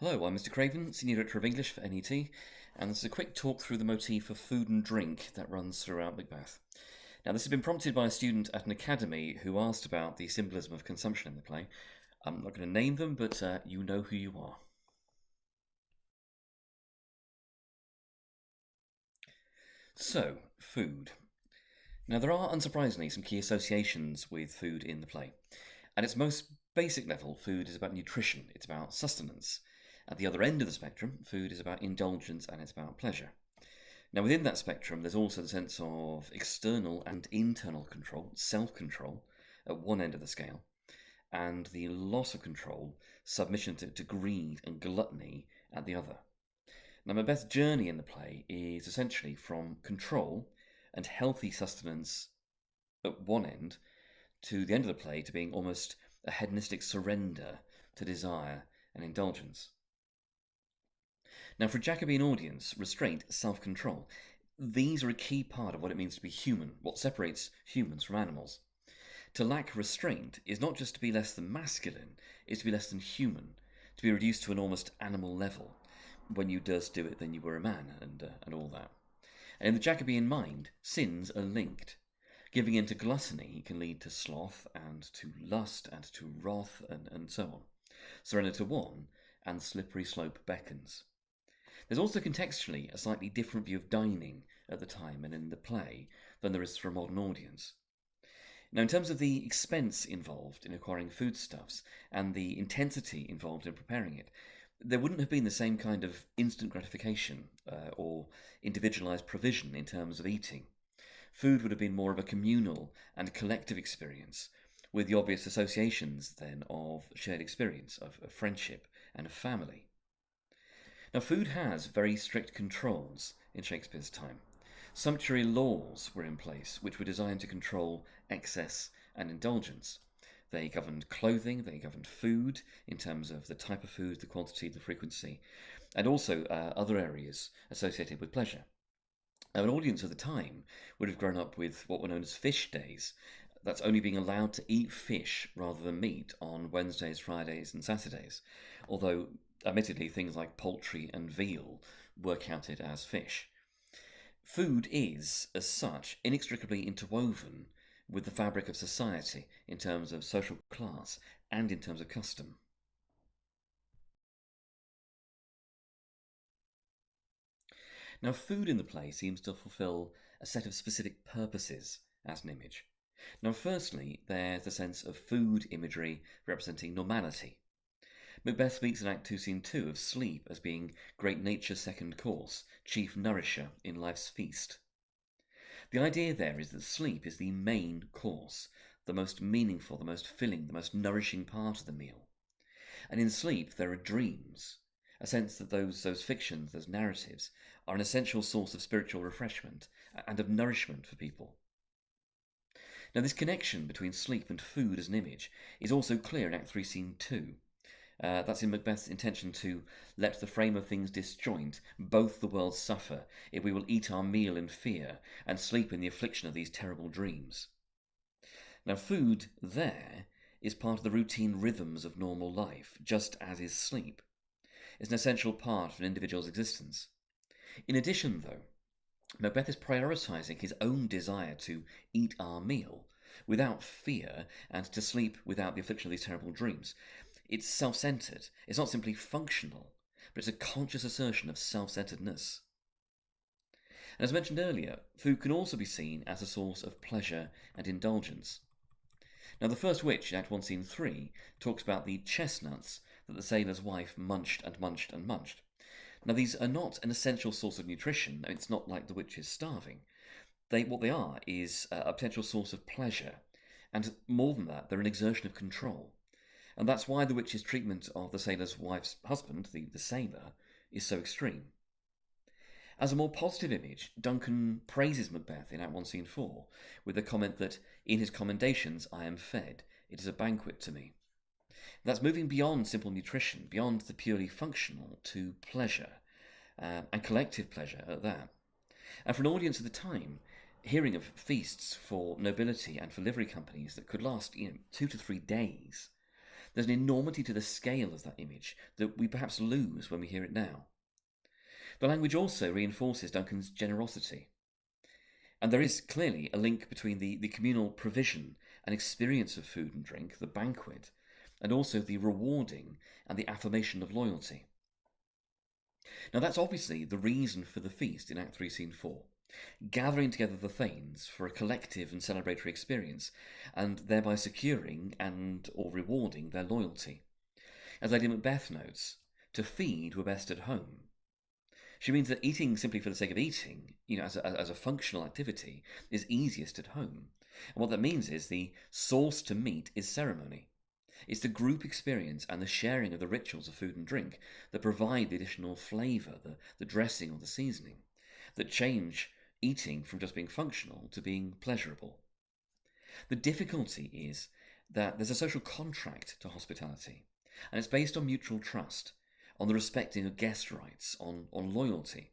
Hello, I'm Mr Craven, Senior Director of English for NET, and this is a quick talk through the motif of food and drink that runs throughout Macbeth. Now, this has been prompted by a student at an academy who asked about the symbolism of consumption in the play. I'm not going to name them, but you know who you are. So, food. Now, there are, unsurprisingly, some key associations with food in the play. At its most basic level, food is about nutrition, it's about sustenance. At the other end of the spectrum, food is about indulgence and it's about pleasure. Now, within that spectrum, there's also the sense of external and internal control, self-control, at one end of the scale, and the loss of control, submission to greed and gluttony at the other. Now, Macbeth's journey in the play is essentially from control and healthy sustenance at one end to the end of the play to being almost a hedonistic surrender to desire and indulgence. Now, for a Jacobean audience, restraint, self-control, these are a key part of what it means to be human, what separates humans from animals. To lack restraint is not just to be less than masculine, it's to be less than human, to be reduced to an almost animal level. When you durst do it, then you were a man, and all that. And in the Jacobean mind, sins are linked. Giving in to gluttony can lead to sloth and to lust and to wrath and so on. Surrender to one, and the slippery slope beckons. There's also contextually a slightly different view of dining at the time and in the play than there is for a modern audience. Now, in terms of the expense involved in acquiring foodstuffs and the intensity involved in preparing it, there wouldn't have been the same kind of instant gratification or individualised provision in terms of eating. Food would have been more of a communal and collective experience, with the obvious associations then of shared experience, of friendship and of family. Now, food has very strict controls in Shakespeare's time. Sumptuary laws were in place which were designed to control excess and indulgence. They governed clothing, they governed food in terms of the type of food, the quantity, the frequency, and also other areas associated with pleasure. Now, an audience of the time would have grown up with what were known as fish days. That's only being allowed to eat fish rather than meat on Wednesdays, Fridays, and Saturdays, although admittedly things like poultry and veal were counted as fish. Food is, as such, inextricably interwoven with the fabric of society in terms of social class and in terms of custom. Now, food in the play seems to fulfill a set of specific purposes as an image. Now, firstly, there's the sense of food imagery representing normality. Macbeth speaks in Act 2, Scene 2 of sleep as being great nature's second course, chief nourisher in life's feast. The idea there is that sleep is the main course, the most meaningful, the most filling, the most nourishing part of the meal. And in sleep there are dreams, a sense that those fictions, those narratives, are an essential source of spiritual refreshment and of nourishment for people. Now, this connection between sleep and food as an image is also clear in Act 3, Scene 2. That's in Macbeth's intention to let the frame of things disjoint, both the worlds suffer, if we will eat our meal in fear, and sleep in the affliction of these terrible dreams. Now, food there is part of the routine rhythms of normal life, just as is sleep. It's an essential part of an individual's existence. In addition, though, Macbeth is prioritising his own desire to eat our meal without fear and to sleep without the affliction of these terrible dreams. It's self-centred. It's not simply functional, but it's a conscious assertion of self-centredness. And as mentioned earlier, food can also be seen as a source of pleasure and indulgence. Now, the first witch in Act 1, Scene 3 talks about the chestnuts that the sailor's wife munched and munched and munched. Now, these are not an essential source of nutrition. It's not like the witch is starving. What they are is a potential source of pleasure, and more than that, they're an exertion of control. And that's why the witch's treatment of the sailor's wife's husband, the sailor, is so extreme. As a more positive image, Duncan praises Macbeth in Act 1, Scene 4, with the comment that, in his commendations, I am fed. It is a banquet to me. That's moving beyond simple nutrition, beyond the purely functional, to pleasure, and collective pleasure at that. And for an audience at the time, hearing of feasts for nobility and for livery companies that could last 2 to 3 days, There's an enormity to the scale of that image that we perhaps lose when we hear it now. The language also reinforces Duncan's generosity. And there is clearly a link between the communal provision and experience of food and drink, the banquet, and also the rewarding and the affirmation of loyalty. Now, that's obviously the reason for the feast in Act 3, Scene 4, gathering together the Thanes for a collective and celebratory experience, and thereby securing and or rewarding their loyalty. As Lady Macbeth notes, to feed were best at home. She means that eating simply for the sake of eating, as a functional activity, is easiest at home. And what that means is the source to meat is ceremony. It's the group experience and the sharing of the rituals of food and drink that provide the additional flavour, the dressing or the seasoning, that change eating from just being functional to being pleasurable. The difficulty is that there's a social contract to hospitality, and it's based on mutual trust, on the respecting of guest rights, on loyalty.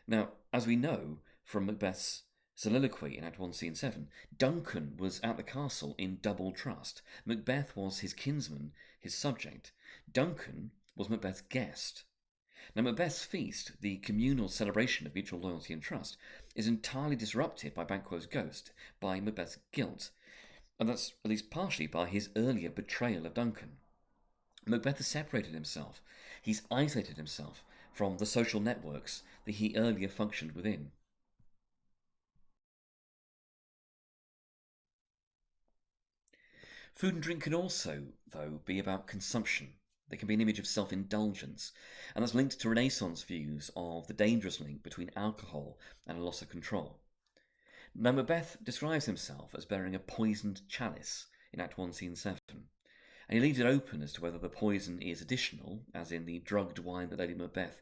Now, as we know from Macbeth's soliloquy in Act 1, Scene 7, Duncan was at the castle in double trust. Macbeth was his kinsman, his subject. Duncan was Macbeth's guest. Now, Macbeth's feast, the communal celebration of mutual loyalty and trust, is entirely disrupted by Banquo's ghost, by Macbeth's guilt, and that's at least partially by his earlier betrayal of Duncan. Macbeth has separated himself. He's isolated himself from the social networks that he earlier functioned within. Food and drink can also, though, be about consumption. They can be an image of self-indulgence, and that's linked to Renaissance views of the dangerous link between alcohol and a loss of control. Now, Macbeth describes himself as bearing a poisoned chalice in Act 1, Scene 7, and he leaves it open as to whether the poison is additional, as in the drugged wine that Lady Macbeth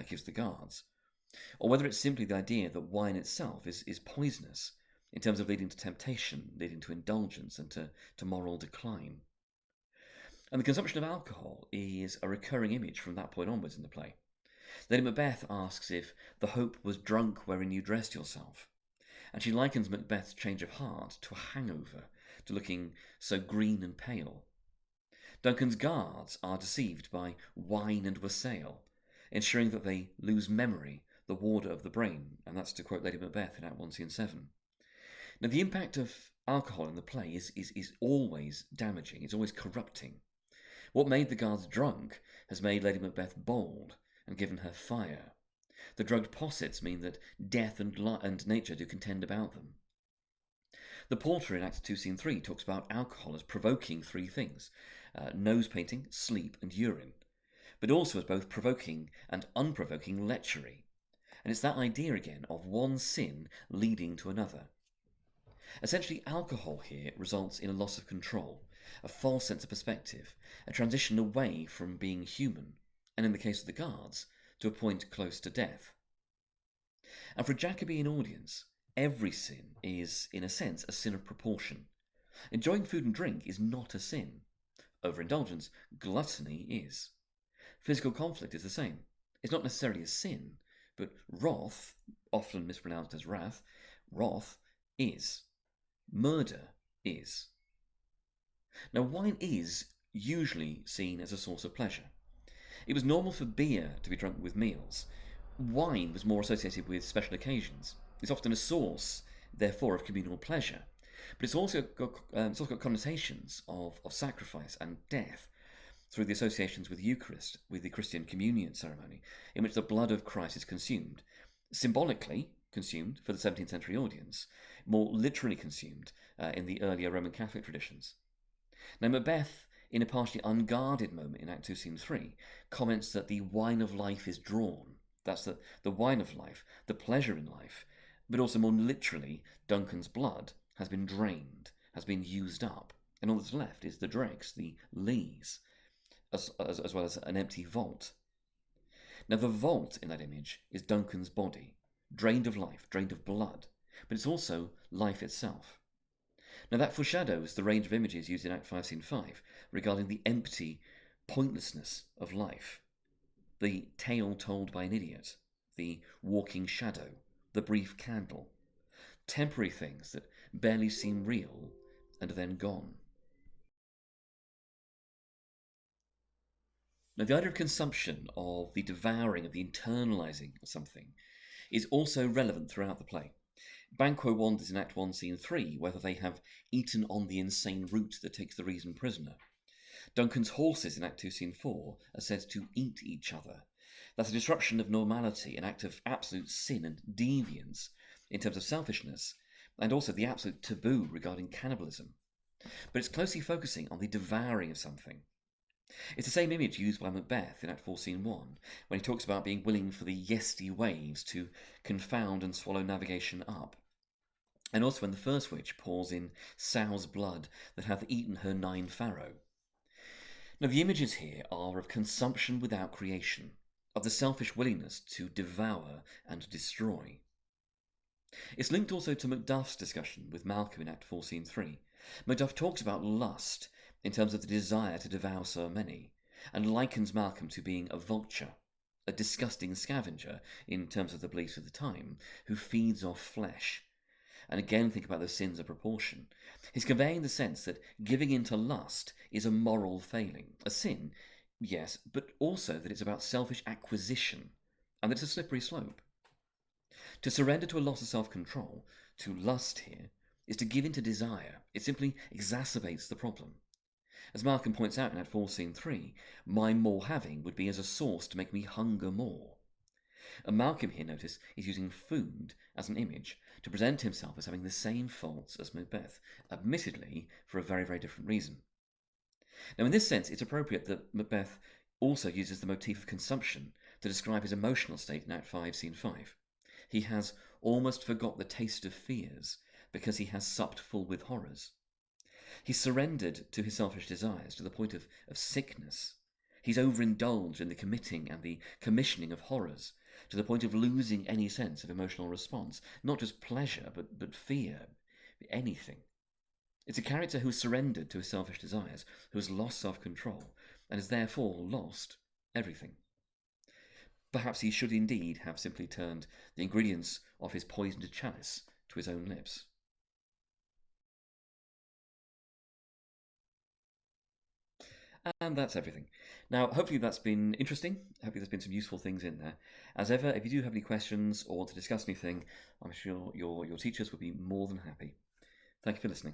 gives the guards, or whether it's simply the idea that wine itself is poisonous, in terms of leading to temptation, leading to indulgence and to moral decline. And the consumption of alcohol is a recurring image from that point onwards in the play. Lady Macbeth asks if the hope was drunk wherein you dressed yourself, and she likens Macbeth's change of heart to a hangover, to looking so green and pale. Duncan's guards are deceived by wine and wassail, ensuring that they lose memory, the warder of the brain, and that's to quote Lady Macbeth in Act 1, Scene 7. Now, the impact of alcohol in the play is always damaging, it's always corrupting. What made the guards drunk has made Lady Macbeth bold and given her fire. The drugged possets mean that death and nature do contend about them. The porter in Act 2, Scene 3 talks about alcohol as provoking three things: nose painting, sleep, and urine, but also as both provoking and unprovoking lechery. And it's that idea again of one sin leading to another. Essentially, alcohol here results in a loss of control, a false sense of perspective, a transition away from being human, and in the case of the guards, to a point close to death. And for a Jacobean audience, every sin is, in a sense, a sin of proportion. Enjoying food and drink is not a sin. Overindulgence, gluttony, is. Physical conflict is the same. It's not necessarily a sin, but wrath, often mispronounced as wrath, wrath is. Murder is. Now, wine is usually seen as a source of pleasure. It was normal for beer to be drunk with meals. Wine was more associated with special occasions. It's often a source, therefore, of communal pleasure. But it's also got connotations of sacrifice and death through the associations with the Eucharist, with the Christian communion ceremony, in which the blood of Christ is consumed. Symbolically consumed for the 17th century audience, more literally consumed in the earlier Roman Catholic traditions. Now, Macbeth, in a partially unguarded moment in Act 2, Scene 3, comments that the wine of life is drawn. That's the wine of life, the pleasure in life, but also more literally, Duncan's blood has been drained, has been used up, and all that's left is the dregs, the lees, as well as an empty vault. Now, the vault in that image is Duncan's body, drained of life, drained of blood, but it's also life itself. Now, that foreshadows the range of images used in Act 5, Scene 5 regarding the empty pointlessness of life. The tale told by an idiot, the walking shadow, the brief candle, temporary things that barely seem real and are then gone. Now, the idea of consumption, of the devouring, of the internalising of something, is also relevant throughout the play. Banquo wanders in Act 1, Scene 3 whether they have eaten on the insane route that takes the reason prisoner. Duncan's horses in Act 2, Scene 4 are said to eat each other. That's a disruption of normality, an act of absolute sin and deviance in terms of selfishness, and also the absolute taboo regarding cannibalism. But it's closely focusing on the devouring of something. It's the same image used by Macbeth in Act 4, Scene 1, when he talks about being willing for the yesty waves to confound and swallow navigation up. And also when the first witch pours in sow's blood that hath eaten her 9 farrow. Now, the images here are of consumption without creation, of the selfish willingness to devour and destroy. It's linked also to Macduff's discussion with Malcolm in Act 4, Scene 3. Macduff talks about lust in terms of the desire to devour so many, and likens Malcolm to being a vulture, a disgusting scavenger in terms of the beliefs of the time, who feeds off flesh. And again, think about the sins of proportion. He's conveying the sense that giving in to lust is a moral failing, a sin, yes, but also that it's about selfish acquisition, and that it's a slippery slope. To surrender to a loss of self-control, to lust here, is to give in to desire. It simply exacerbates the problem. As Malcolm points out in Act 4, Scene 3, my more having would be as a source to make me hunger more. And Malcolm here, notice, is using food as an image to present himself as having the same faults as Macbeth, admittedly for a very, very different reason. Now, in this sense, it's appropriate that Macbeth also uses the motif of consumption to describe his emotional state in Act 5, Scene 5. He has almost forgot the taste of fears because he has supped full with horrors. He's surrendered to his selfish desires to the point of sickness. He's overindulged in the committing and the commissioning of horrors to the point of losing any sense of emotional response, not just pleasure, but fear, anything. It's a character who has surrendered to his selfish desires, who has lost self-control, and has therefore lost everything. Perhaps he should indeed have simply turned the ingredients of his poisoned chalice to his own lips. And that's everything. Now, hopefully that's been interesting. Hopefully there's been some useful things in there. As ever, if you do have any questions or want to discuss anything, I'm sure your teachers would be more than happy. Thank you for listening.